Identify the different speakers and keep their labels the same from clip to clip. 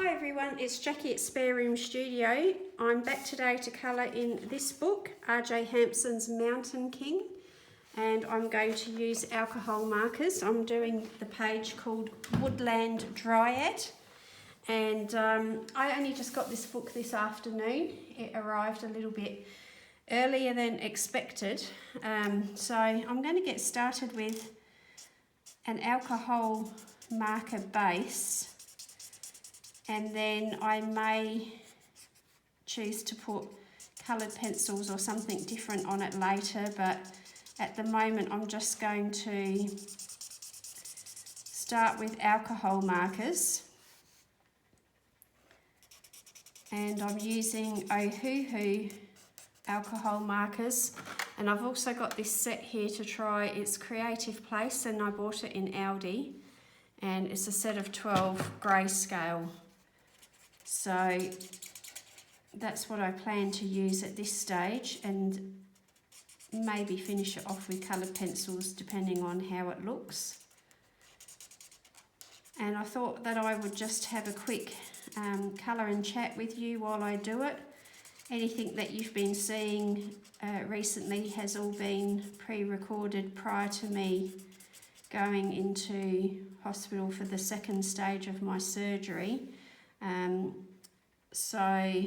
Speaker 1: Hi everyone, it's Jackie at Spare Room Studio. I'm back today to colour in this book, RJ Hampson's Mountain King, and I'm going to use alcohol markers. I'm doing the page called Woodland, Dryad, and I only just got this book this afternoon. It arrived a little bit earlier than expected, so I'm going to get started with an alcohol marker base. And then I may choose to put coloured pencils or something different on it later, but at the moment I'm just going to start with alcohol markers. And I'm using Ohuhu alcohol markers. And I've also got this set here to try. It's Creative Place, and I bought it in Aldi. And it's a set of 12 grayscale. So that's what I plan to use at this stage, and maybe finish it off with coloured pencils depending on how it looks. And I thought that I would just have a quick colour and chat with you while I do it. Anything that you've been seeing recently has all been pre-recorded prior to me going into hospital for the second stage of my surgery. So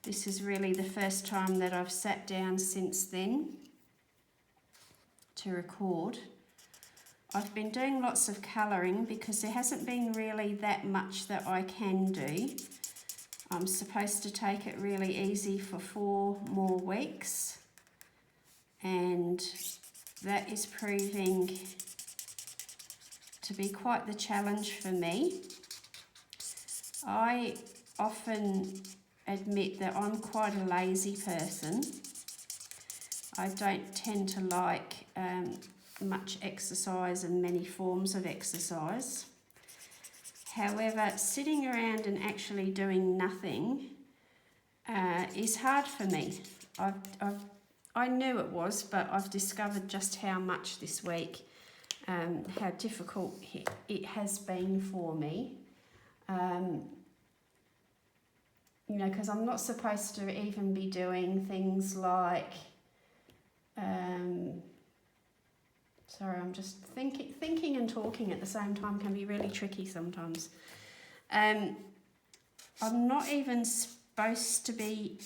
Speaker 1: this is really the first time that I've sat down since then to record. I've been doing lots of colouring because there hasn't been really that much that I can do. I'm supposed to take it really easy for 4 more weeks, and that is proving to be quite the challenge for me. I often admit that I'm quite a lazy person. I don't tend to like much exercise and many forms of exercise. However, sitting around and actually doing nothing is hard for me. I knew it was, but I've discovered just how much this week, how difficult it has been for me. You know, because I'm not supposed to even be doing things like, sorry, I'm just thinking and talking at the same time can be really tricky sometimes. I'm not even supposed to be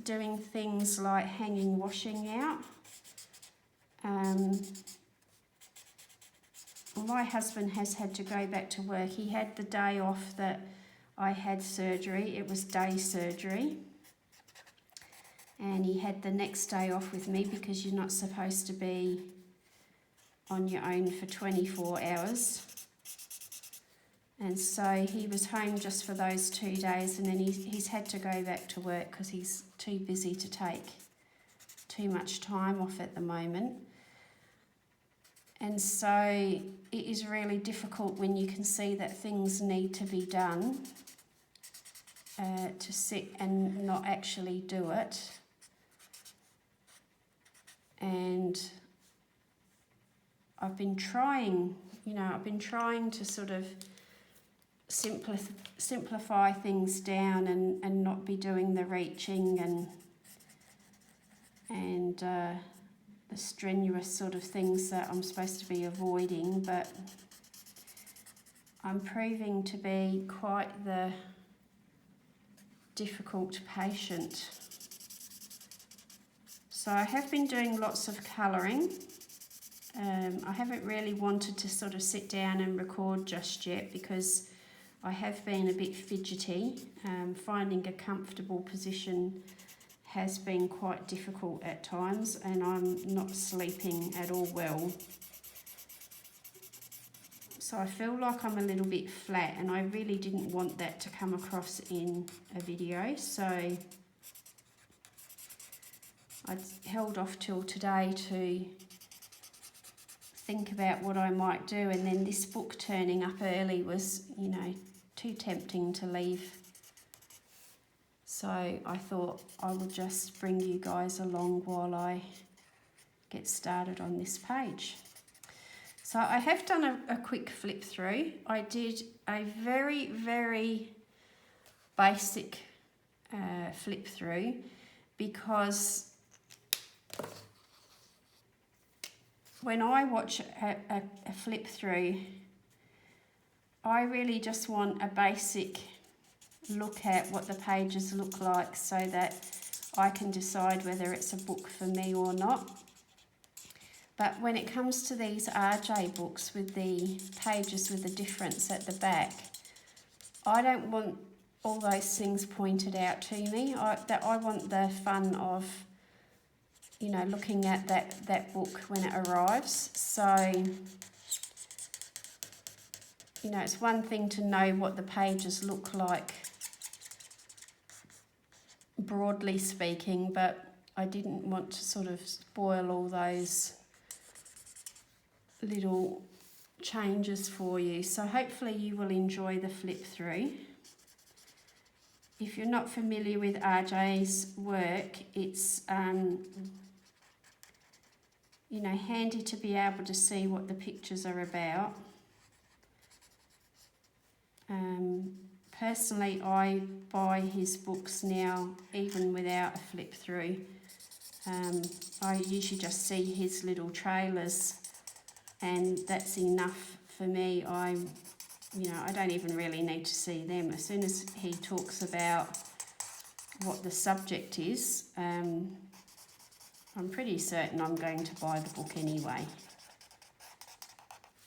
Speaker 1: doing things like hanging washing out. My husband has had to go back to work. He had the day off that I had surgery. It was day surgery. And he had the next day off with me because you're not supposed to be on your own for 24 hours. And so he was home just for those 2 days, and then he's had to go back to work because he's too busy to take too much time off at the moment. And so it is really difficult when you can see that things need to be done to sit and not actually do it. And I've been trying to sort of simplify things down and not be doing the reaching and the strenuous sort of things that I'm supposed to be avoiding, but I'm proving to be quite the difficult patient. So I have been doing lots of colouring. I haven't really wanted to sort of sit down and record just yet because I have been a bit fidgety. Finding a comfortable position has been quite difficult at times, and I'm not sleeping at all well. So I feel like I'm a little bit flat, and I really didn't want that to come across in a video. So I held off till today to think about what I might do, and then this book turning up early was, you know, too tempting to leave. So I thought I would just bring you guys along while I get started on this page. So I have done a quick flip through. I did a very, very basic flip through because when I watch a flip through, I really just want a basic look at what the pages look like so that I can decide whether it's a book for me or not. But when it comes to these RJ books with the pages with the difference at the back, I don't want all those things pointed out to me. I want the fun of, you know, looking at that book when it arrives. So, you know, it's one thing to know what the pages look like, broadly speaking, but I didn't want to sort of spoil all those little changes for you. So hopefully you will enjoy the flip through. If you're not familiar with RJ's work, it's you know, handy to be able to see what the pictures are about. Personally, I buy his books now even without a flip through. I usually just see his little trailers and that's enough for me. I don't even really need to see them. As soon as he talks about what the subject is, I'm pretty certain I'm going to buy the book anyway.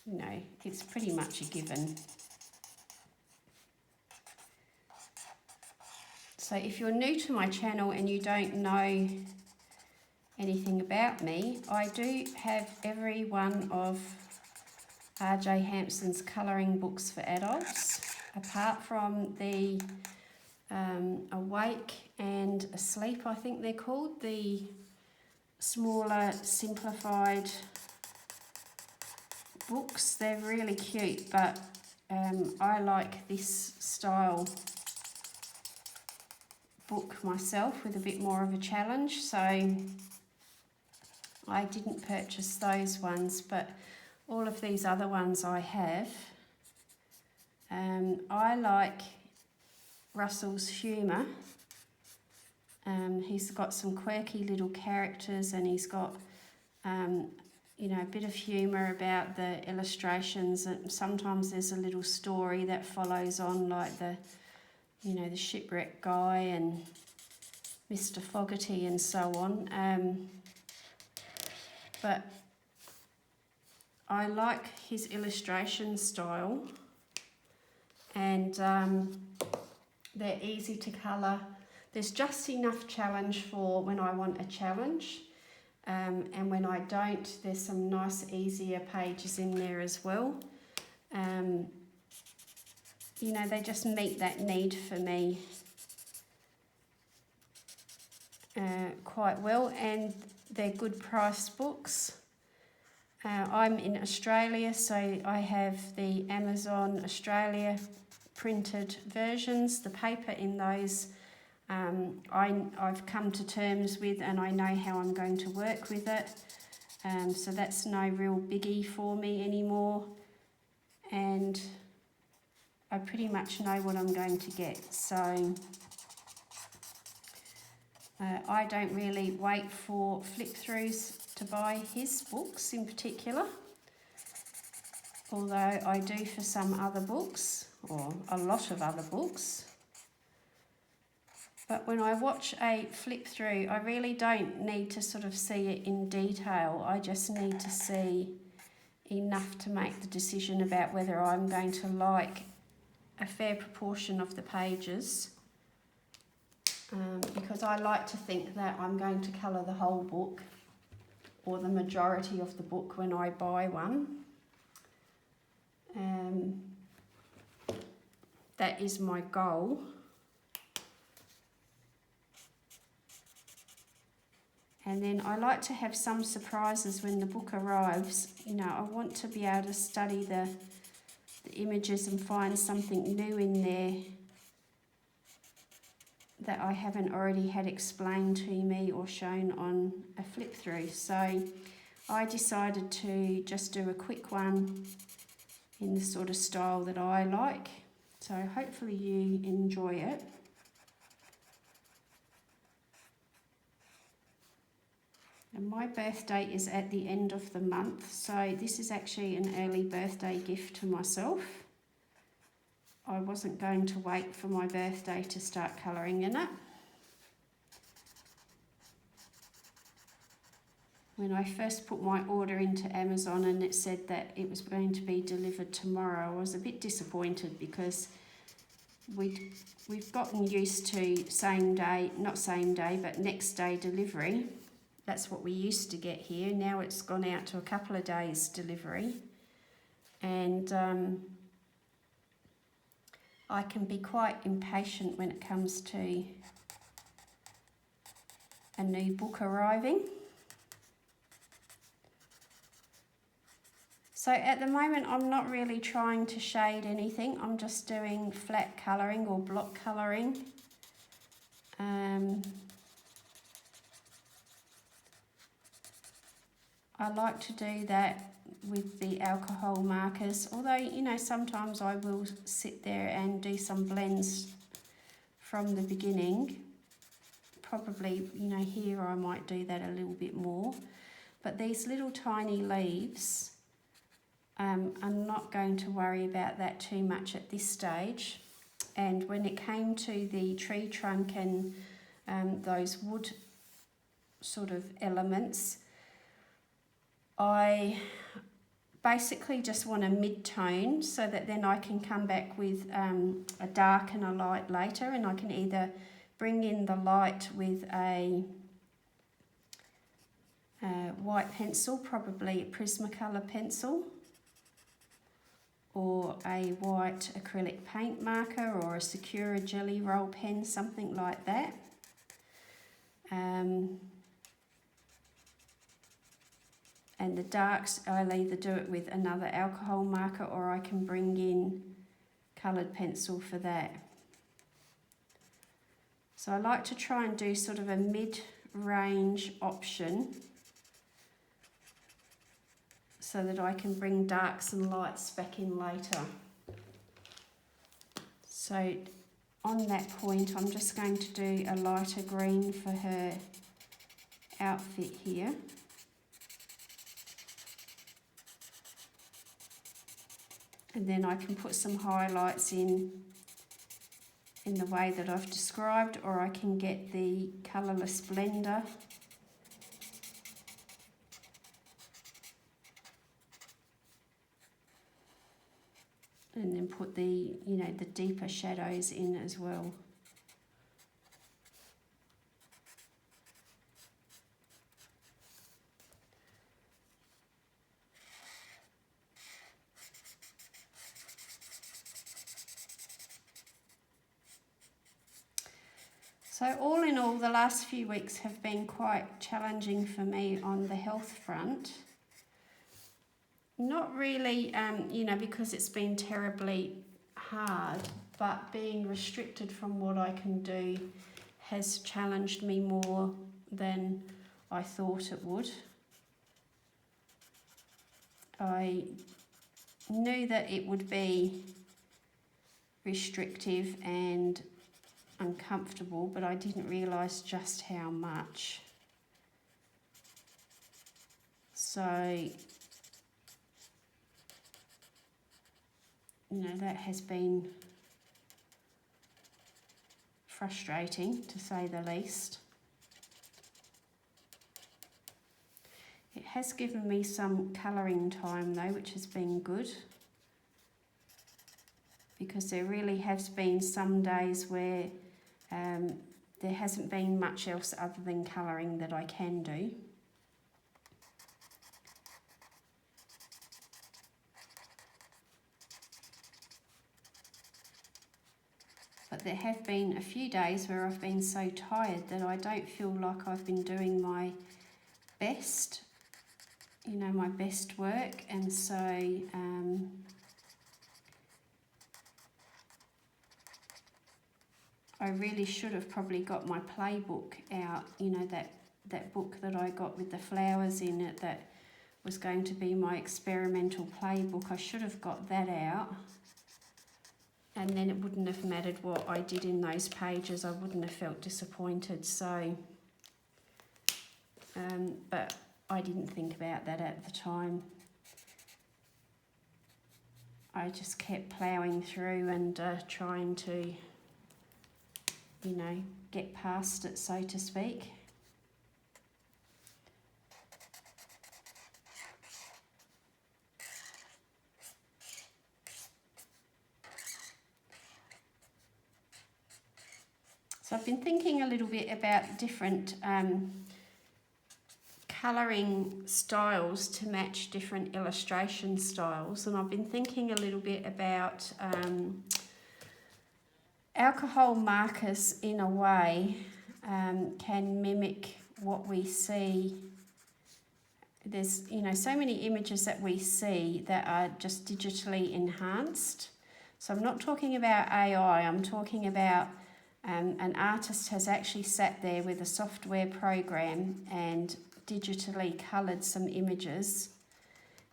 Speaker 1: You know, it's pretty much a given. So if you're new to my channel and you don't know anything about me, I do have every one of RJ Hampson's colouring books for adults, apart from the Awake and Asleep, I think they're called, the smaller, simplified books. They're really cute, but I like this style book myself with a bit more of a challenge, so I didn't purchase those ones, but all of these other ones I have. I like Russell's humour. He's got some quirky little characters, and he's got you know, a bit of humour about the illustrations, and sometimes there's a little story that follows on, like the shipwreck guy and Mr. Fogarty and so on. But I like his illustration style, and they're easy to colour. There's just enough challenge for when I want a challenge, and when I don't, there's some nice easier pages in there as well. You know, they just meet that need for me quite well, and they're good price books. I'm in Australia, so I have the Amazon Australia printed versions. The paper in those I've come to terms with, and I know how I'm going to work with it. So that's no real biggie for me anymore. And I pretty much know what I'm going to get. So I don't really wait for flip throughs to buy his books in particular, although I do for some other books, or a lot of other books. But when I watch a flip through, I really don't need to sort of see it in detail. I just need to see enough to make the decision about whether I'm going to like a fair proportion of the pages, because I like to think that I'm going to colour the whole book, or the majority of the book when I buy one. That is my goal. And then I like to have some surprises when the book arrives. You know, I want to be able to study the images and find something new in there that I haven't already had explained to me or shown on a flip through. So I decided to just do a quick one in the sort of style that I like. So hopefully you enjoy it. And my birthday is at the end of the month, so this is actually an early birthday gift to myself. I wasn't going to wait for my birthday to start colouring in it. When I first put my order into Amazon and it said that it was going to be delivered tomorrow, I was a bit disappointed because we've gotten used to same day, not same day, but next day delivery. That's what we used to get here. Now it's gone out to a couple of days delivery. And I can be quite impatient when it comes to a new book arriving. So at the moment I'm not really trying to shade anything, I'm just doing flat colouring or block colouring. I like to do that with the alcohol markers, although you know sometimes I will sit there and do some blends from the beginning. Probably, you know, here I might do that a little bit more. But these little tiny leaves, I'm not going to worry about that too much at this stage. And when it came to the tree trunk and those wood sort of elements, I basically just want a mid-tone so that then I can come back with a dark and a light later, and I can either bring in the light with a white pencil, probably a Prismacolor pencil, or a white acrylic paint marker, or a Sakura Jelly Roll pen, something like that. And the darks, I'll either do it with another alcohol marker or I can bring in coloured pencil for that. So I like to try and do sort of a mid-range option so that I can bring darks and lights back in later. So on that point, I'm just going to do a lighter green for her outfit here. And then I can put some highlights in the way that I've described, or I can get the colourless blender and then put the, you know, the deeper shadows in as well. So all in all, the last few weeks have been quite challenging for me on the health front. Not really, you know, because it's been terribly hard, but being restricted from what I can do has challenged me more than I thought it would. I knew that it would be restrictive and uncomfortable, but I didn't realise just how much. So, you know, that has been frustrating, to say the least. It has given me some colouring time though, which has been good, because there really has been some days where there hasn't been much else other than colouring that I can do. But there have been a few days where I've been so tired that I don't feel like I've been doing my best, you know, my best work, and so I really should have probably got my playbook out, you know, that book that I got with the flowers in it that was going to be my experimental playbook. I should have got that out, and then it wouldn't have mattered what I did in those pages. I wouldn't have felt disappointed. So, but I didn't think about that at the time. I just kept ploughing through and trying to, you know, get past it, so to speak. So I've been thinking a little bit about different colouring styles to match different illustration styles, and I've been thinking a little bit about alcohol markers in a way can mimic what we see. There's, you know, so many images that we see that are just digitally enhanced. So I'm not talking about AI, I'm talking about an artist has actually sat there with a software program and digitally coloured some images,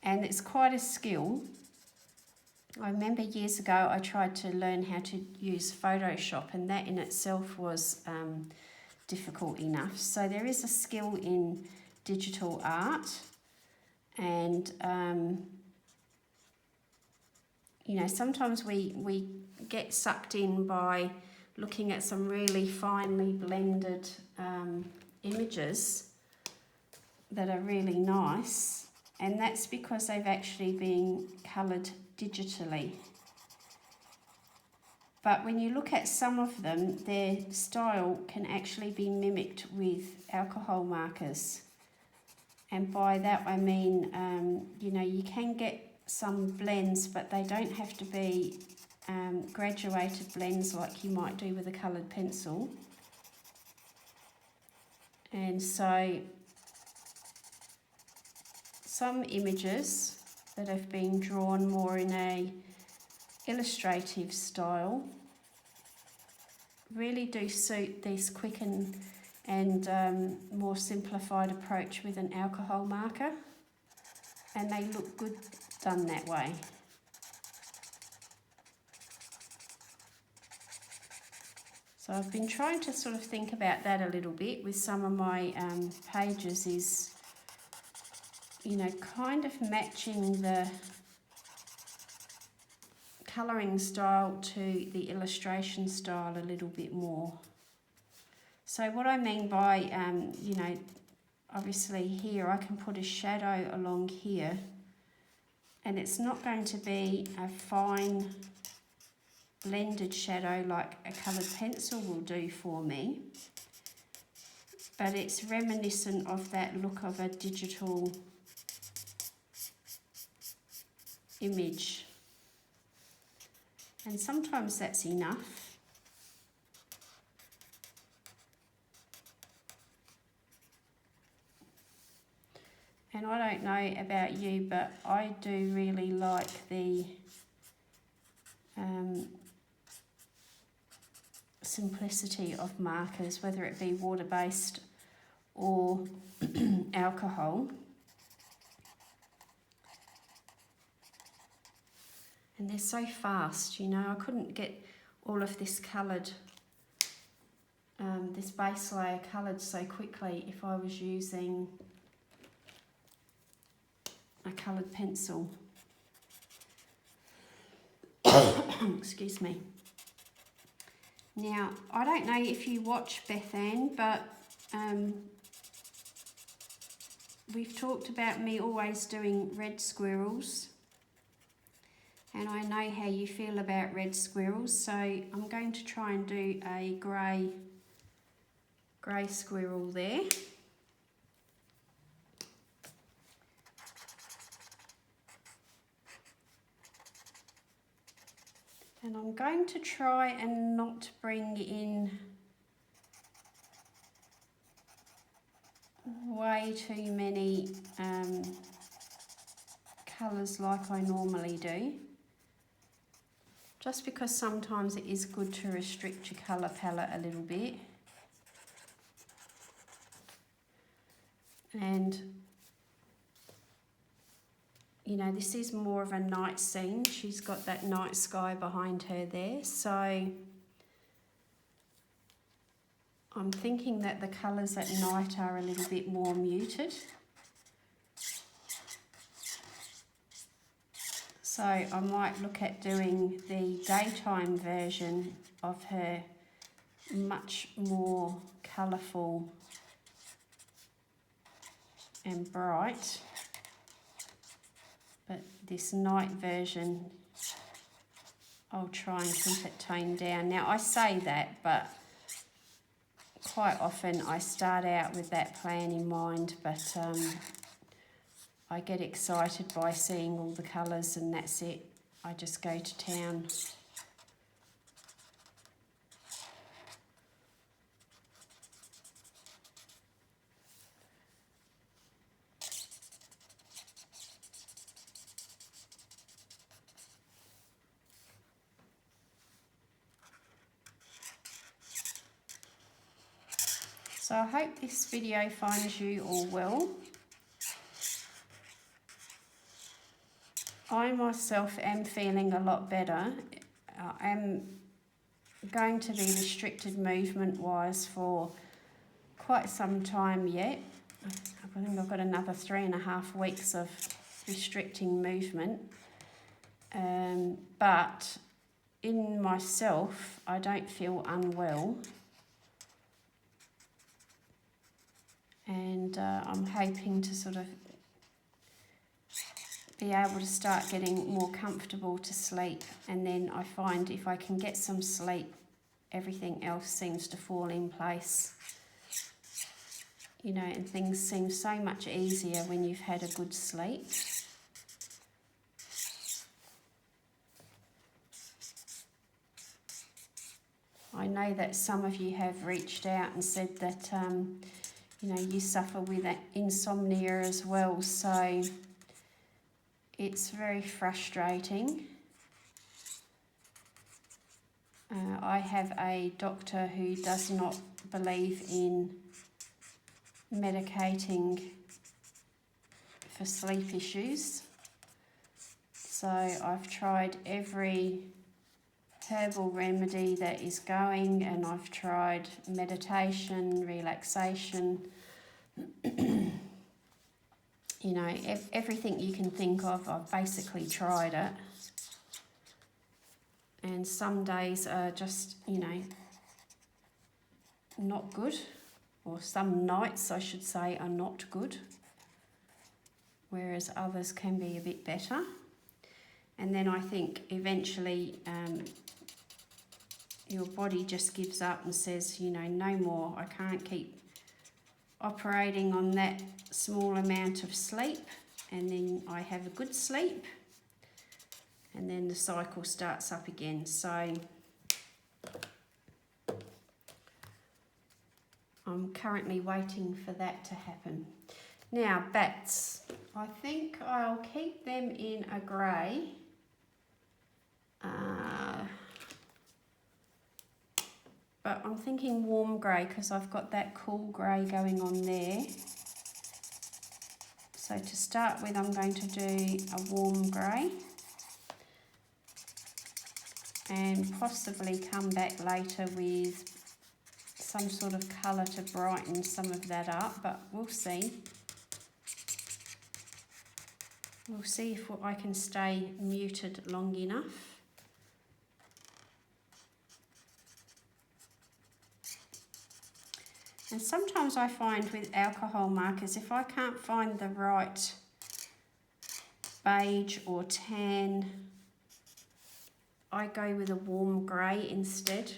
Speaker 1: and it's quite a skill. I remember years ago I tried to learn how to use Photoshop, and that in itself was difficult enough. So there is a skill in digital art, and you know, sometimes we get sucked in by looking at some really finely blended images that are really nice, and that's because they've actually been coloured digitally. But when you look at some of them, their style can actually be mimicked with alcohol markers. And by that I mean, you know, you can get some blends, but they don't have to be graduated blends like you might do with a coloured pencil. And so some images that have been drawn more in a illustrative style really do suit this quick and more simplified approach with an alcohol marker, and they look good done that way. So I've been trying to sort of think about that a little bit with some of my pages, is, you know, kind of matching the colouring style to the illustration style a little bit more. So what I mean by, you know, obviously here I can put a shadow along here, and it's not going to be a fine blended shadow like a coloured pencil will do for me, but it's reminiscent of that look of a digital image, and sometimes that's enough. And I don't know about you, but I do really like the simplicity of markers, whether it be water-based or alcohol. And they're so fast, you know. I couldn't get all of this coloured, this base layer coloured so quickly if I was using a coloured pencil. Excuse me. Now, I don't know if you watch Beth Ann, but we've talked about me always doing red squirrels, and I know how you feel about red squirrels, so I'm going to try and do a grey squirrel there. And I'm going to try and not bring in way too many colours like I normally do, just because sometimes it is good to restrict your colour palette a little bit. And you know, this is more of a night scene. She's got that night sky behind her there. So I'm thinking that the colours at night are a little bit more muted. So I might look at doing the daytime version of her much more colourful and bright. But this night version, I'll try and keep it toned down. Now I say that, but quite often I start out with that plan in mind, but I get excited by seeing all the colours and that's it. I just go to town. So I hope this video finds you all well. I myself am feeling a lot better. I am going to be restricted movement-wise for quite some time yet. I think I've got another 3.5 weeks of restricting movement. But in myself, I don't feel unwell. And I'm hoping to sort of be able to start getting more comfortable to sleep, and then I find if I can get some sleep, everything else seems to fall in place. You know, and things seem so much easier when you've had a good sleep. I know that some of you have reached out and said that you know, you suffer with insomnia as well, so it's very frustrating. I have a doctor who does not believe in medicating for sleep issues. So I've tried every herbal remedy that is going, and I've tried meditation, relaxation, you know, everything you can think of, I've basically tried it. And some days are just, you know, not good, or some nights I should say are not good, whereas others can be a bit better. And then I think eventually your body just gives up and says, you know, no more, I can't keep operating on that small amount of sleep. And then I have a good sleep, and then the cycle starts up again. So I'm currently waiting for that to happen. Now, bats, I think I'll keep them in a grey. But I'm thinking warm grey because I've got that cool grey going on there. So to start with, I'm going to do a warm grey and possibly come back later with some sort of colour to brighten some of that up, but we'll see. We'll see if I can stay muted long enough. And sometimes I find with alcohol markers, if I can't find the right beige or tan, I go with a warm grey instead.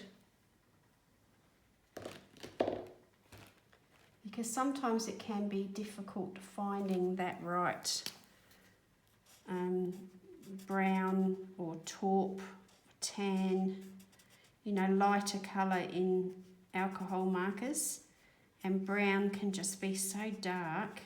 Speaker 1: Because sometimes it can be difficult finding that right brown or taupe, tan, you know, lighter colour in alcohol markers. And brown can just be so dark.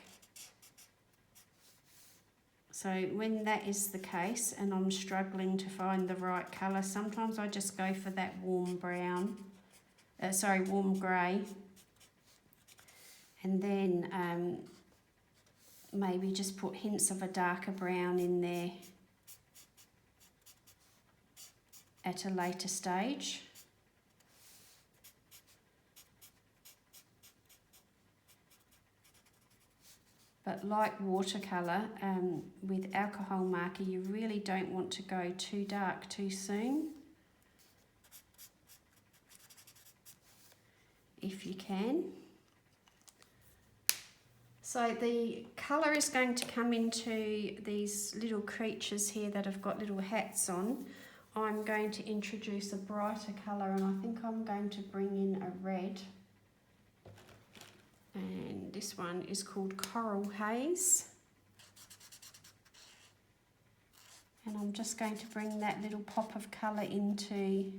Speaker 1: So when that is the case and I'm struggling to find the right colour, sometimes I just go for that warm brown, warm grey. And then maybe just put hints of a darker brown in there at a later stage. But like watercolour, with alcohol marker, you really don't want to go too dark too soon, if you can. So the colour is going to come into these little creatures here that have got little hats on. I'm going to introduce a brighter colour, and I think I'm going to bring in a red. And this one is called Coral Haze. And I'm just going to bring that little pop of colour into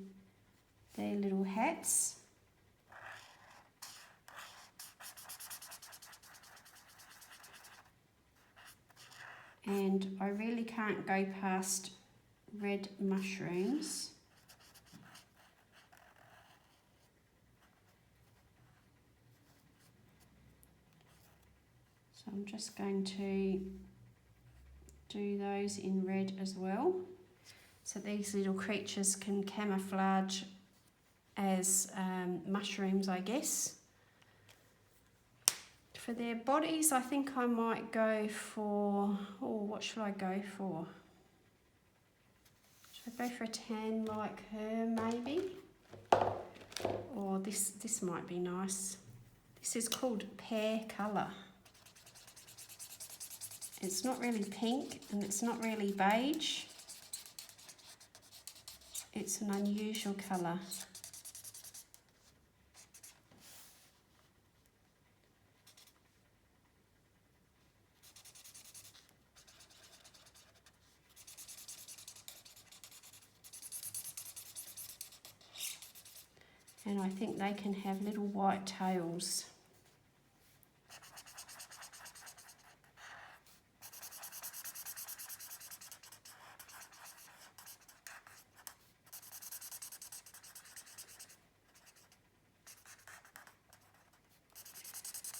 Speaker 1: their little hats. And I really can't go past red mushrooms. So I'm just going to do those in red as well. So these little creatures can camouflage as mushrooms, I guess. For their bodies, I think I might go for, what should I go for? Should I go for a tan like her, maybe? Or this might be nice. This is called Pear Colour. It's not really pink and it's not really beige. It's an unusual colour. And I think they can have little white tails.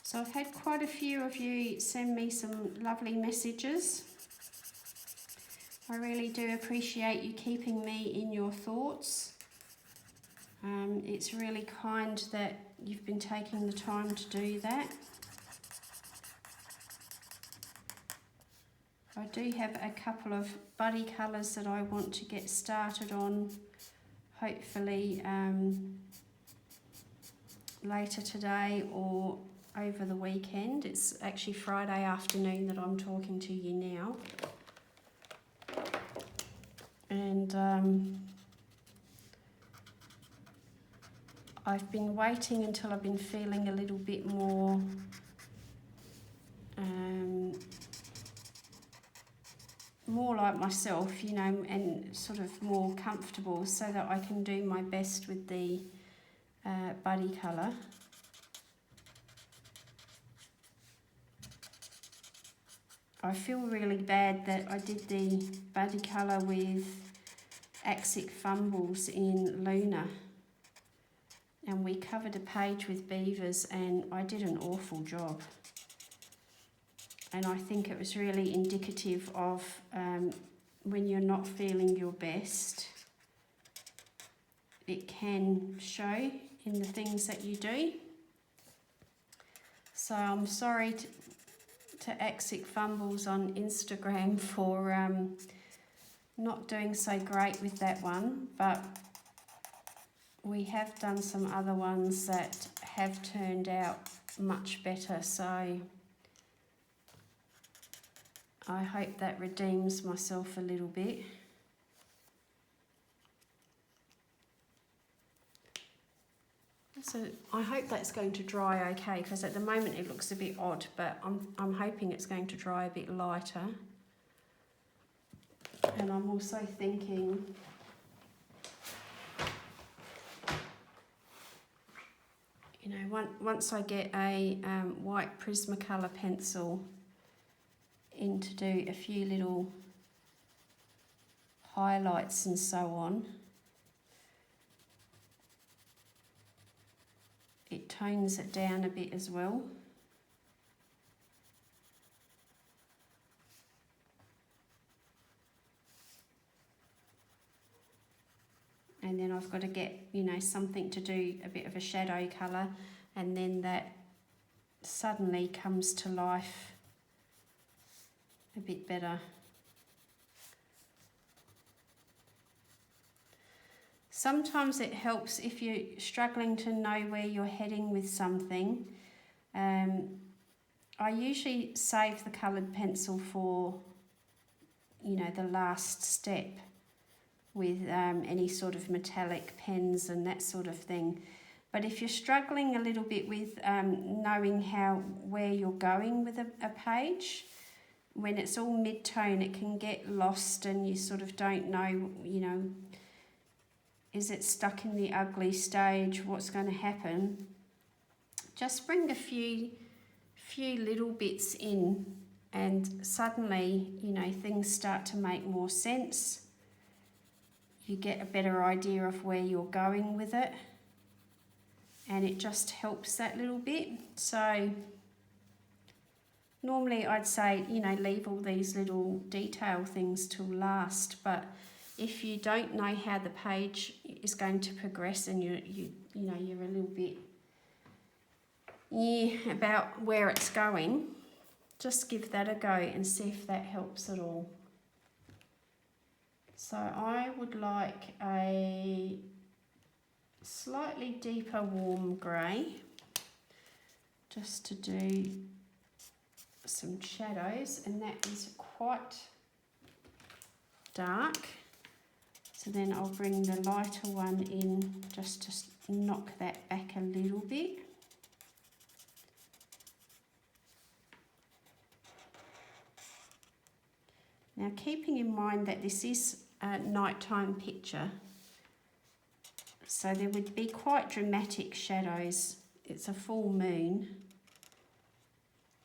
Speaker 1: So I've had quite a few of you send me some lovely messages. I really do appreciate you keeping me in your thoughts. It's really kind that you've been taking the time to do that. I do have a couple of buddy colours that I want to get started on, hopefully later today or over the weekend. It's actually Friday afternoon that I'm talking to you now. And I've been waiting until I've been feeling a little bit more more like myself, you know, and sort of more comfortable, so that I can do my best with the buddy colour. I feel really bad that I did the buddy colour with Axic Fumbles in Luna, and we covered a page with beavers and I did an awful job. And I think it was really indicative of when you're not feeling your best, it can show in the things that you do. So I'm sorry to Axic Fumbles on Instagram for not doing so great with that one, but we have done some other ones that have turned out much better, so I hope that redeems myself a little bit. So I hope that's going to dry okay, because at the moment it looks a bit odd, but I'm hoping it's going to dry a bit lighter. And I'm also thinking you know, once I get a white Prismacolor pencil in to do a few little highlights and so on, it tones it down a bit as well. I've got to get, you know, something to do a bit of a shadow colour, and then that suddenly comes to life a bit better. Sometimes it helps if you're struggling to know where you're heading with something. I usually save the coloured pencil for, you know, the last step with any sort of metallic pens and that sort of thing. But if you're struggling a little bit with knowing where you're going with a page, when it's all mid-tone, it can get lost and you sort of don't know, you know, is it stuck in the ugly stage? What's going to happen? Just bring a few little bits in, and suddenly, you know, things start to make more sense. You get a better idea of where you're going with it, and it just helps that little bit. So normally I'd say, you know, leave all these little detail things till last, but if you don't know how the page is going to progress and you're a little bit about where it's going, just give that a go and see if that helps at all. So I would like a slightly deeper warm grey just to do some shadows, and that is quite dark. So then I'll bring the lighter one in just to knock that back a little bit. Now, keeping in mind that this is a nighttime picture, so there would be quite dramatic shadows. It's a full moon.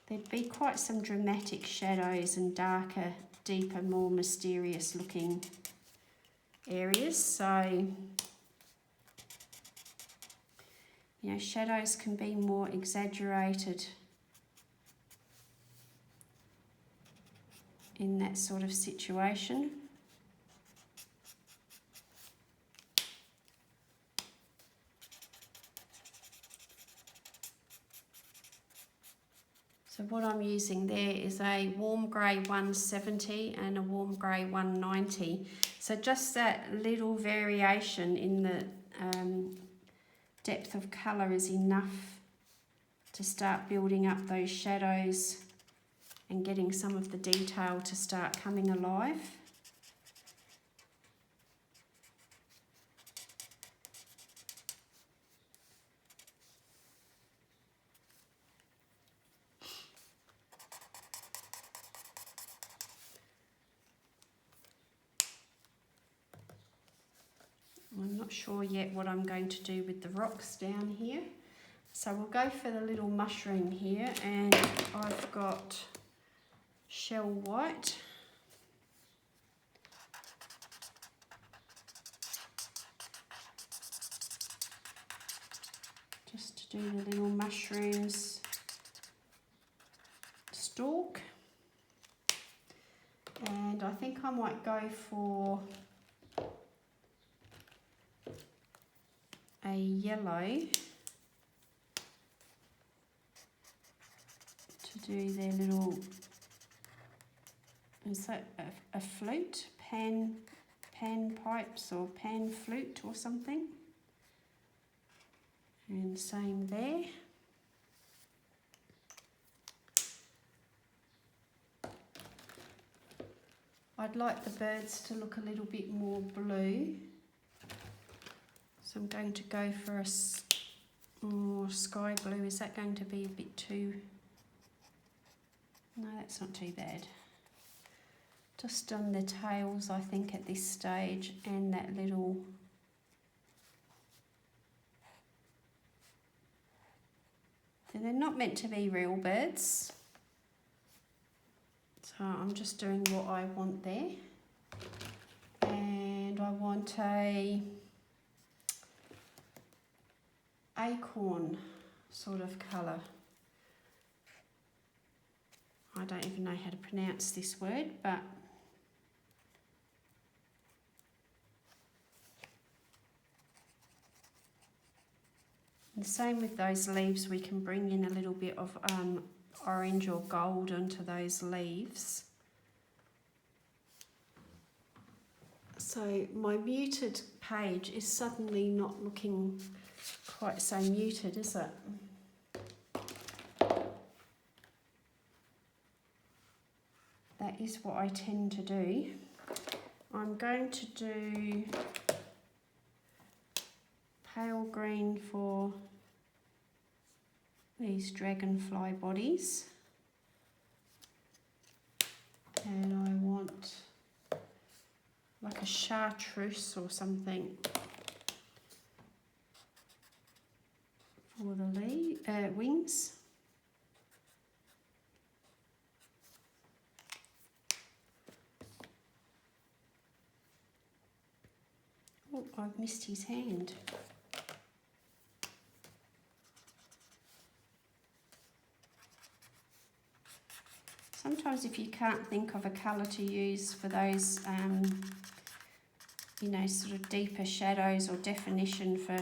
Speaker 1: There'd be quite some dramatic shadows and darker, deeper, more mysterious looking areas. So, you know, shadows can be more exaggerated in that sort of situation. So what I'm using there is a warm grey 170 and a warm grey 190. So just that little variation in the depth of colour is enough to start building up those shadows and getting some of the detail to start coming alive. I'm not sure yet what I'm going to do with the rocks down here. So we'll go for the little mushroom here, and I've got shell white. Just to do the little mushroom's stalk. And I think I might go for a yellow to do their little, is that a flute? Pan pipes or pan flute or something. And same there. I'd like the birds to look a little bit more blue. So I'm going to go for a more sky blue. Is that going to be a bit too... No, that's not too bad. Just on the tails, I think, at this stage, and that little... They're not meant to be real birds. So I'm just doing what I want there. And I want a acorn sort of colour. I don't even know how to pronounce this word, but And the same with those leaves, we can bring in a little bit of orange or gold onto those leaves. So my muted page is suddenly not looking quite so muted, is it? That is what I tend to do. I'm going to do pale green for these dragonfly bodies. And I want like a chartreuse or something for the wings. Oh, I've missed his hand. Sometimes if you can't think of a colour to use for those, you know, sort of deeper shadows or definition for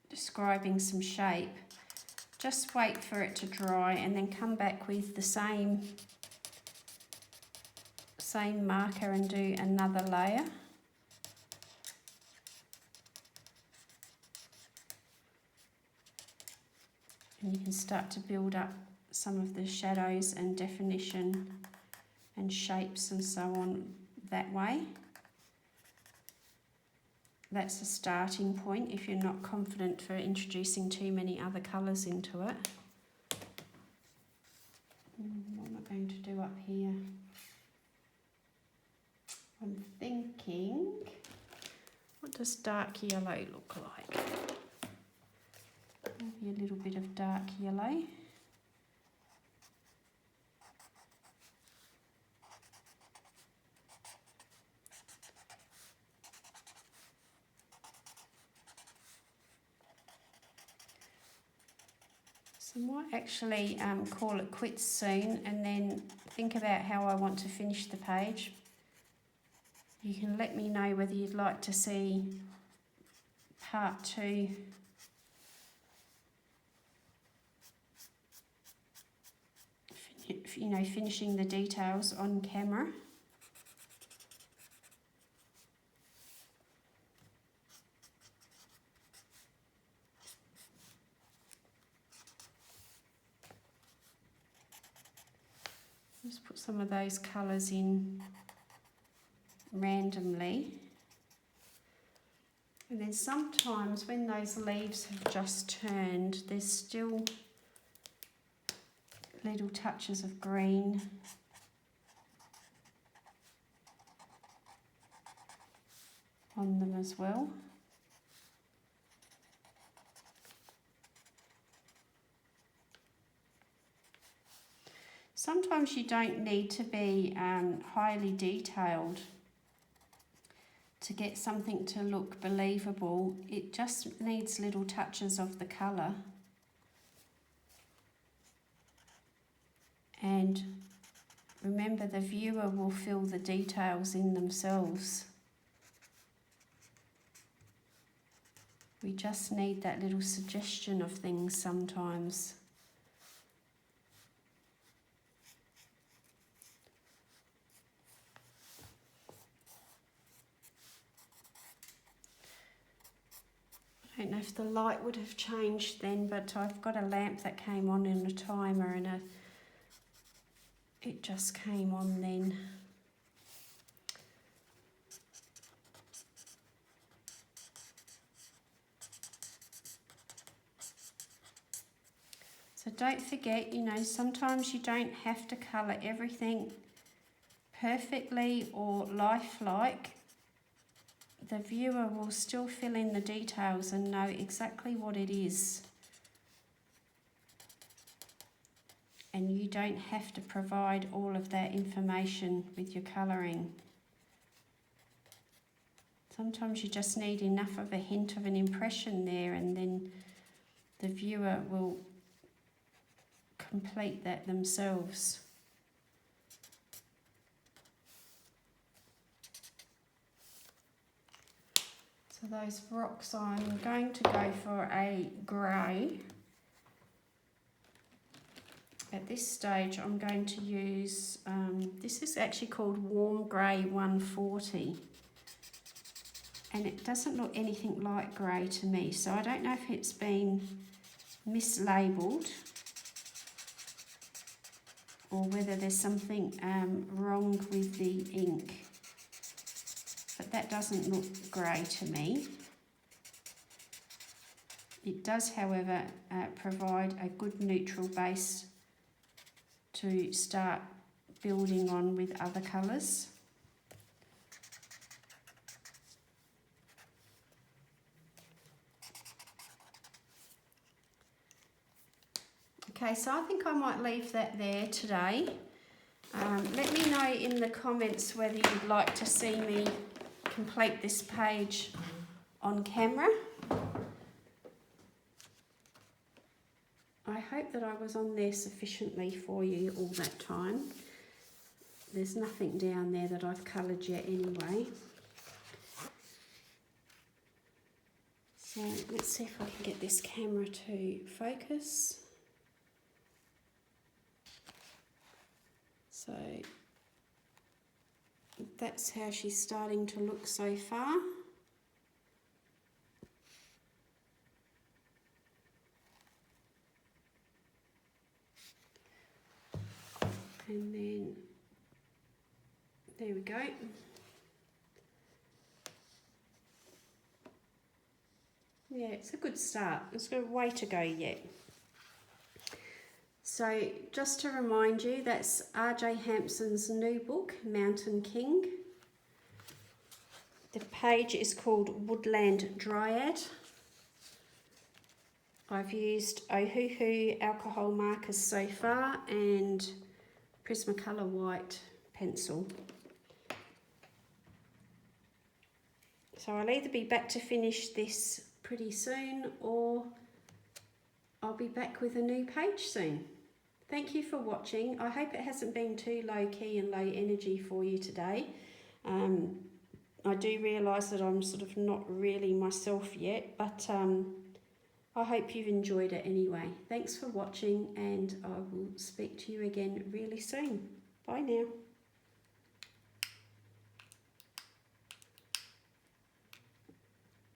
Speaker 1: describing some shape, just wait for it to dry and then come back with the same marker and do another layer. And you can start to build up some of the shadows and definition and shapes and so on that way. That's a starting point if you're not confident for introducing too many other colours into it. What am I going to do up here? I'm thinking, what does dark yellow look like? Maybe a little bit of dark yellow. So I might actually call it quits soon and then think about how I want to finish the page. You can let me know whether you'd like to see part 2 you know, finishing the details on camera. Just put some of those colours in randomly. And then sometimes when those leaves have just turned, there's still little touches of green. On them as well. Sometimes you don't need to be highly detailed to get something to look believable. It just needs little touches of the colour. And remember, the viewer will fill the details in themselves. We just need that little suggestion of things sometimes. I don't know if the light would have changed then, but I've got a lamp that came on and a timer, and it just came on then. So don't forget, you know, sometimes you don't have to colour everything perfectly or lifelike. The viewer will still fill in the details and know exactly what it is. And you don't have to provide all of that information with your colouring. Sometimes you just need enough of a hint of an impression there, and then the viewer will complete that themselves. So those rocks, I'm going to go for a grey. At this stage I'm going to use, this is actually called Warm Grey 140. And it doesn't look anything like grey to me, so I don't know if it's been mislabelled or whether there's something wrong with the ink. But that doesn't look grey to me. It does, however, provide a good neutral base to start building on with other colours. Okay, so I think I might leave that there today. Let me know in the comments whether you'd like to see me complete this page on camera. I hope that I was on there sufficiently for you all that time. There's nothing down there that I've coloured yet anyway. So let's see if I can get this camera to focus. So that's how she's starting to look so far. And then, there we go. Yeah, it's a good start. It's got a way to go yet. So just to remind you, that's RJ Hampson's new book, Mountain King. The page is called Woodland Dryad. I've used Ohuhu alcohol markers so far and Prismacolor white pencil. So I'll either be back to finish this pretty soon or I'll be back with a new page soon. Thank you for watching. I hope it hasn't been too low key and low energy for you today. I do realise that I'm sort of not really myself yet, but I hope you've enjoyed it anyway. Thanks for watching and I will speak to you again really soon. Bye now.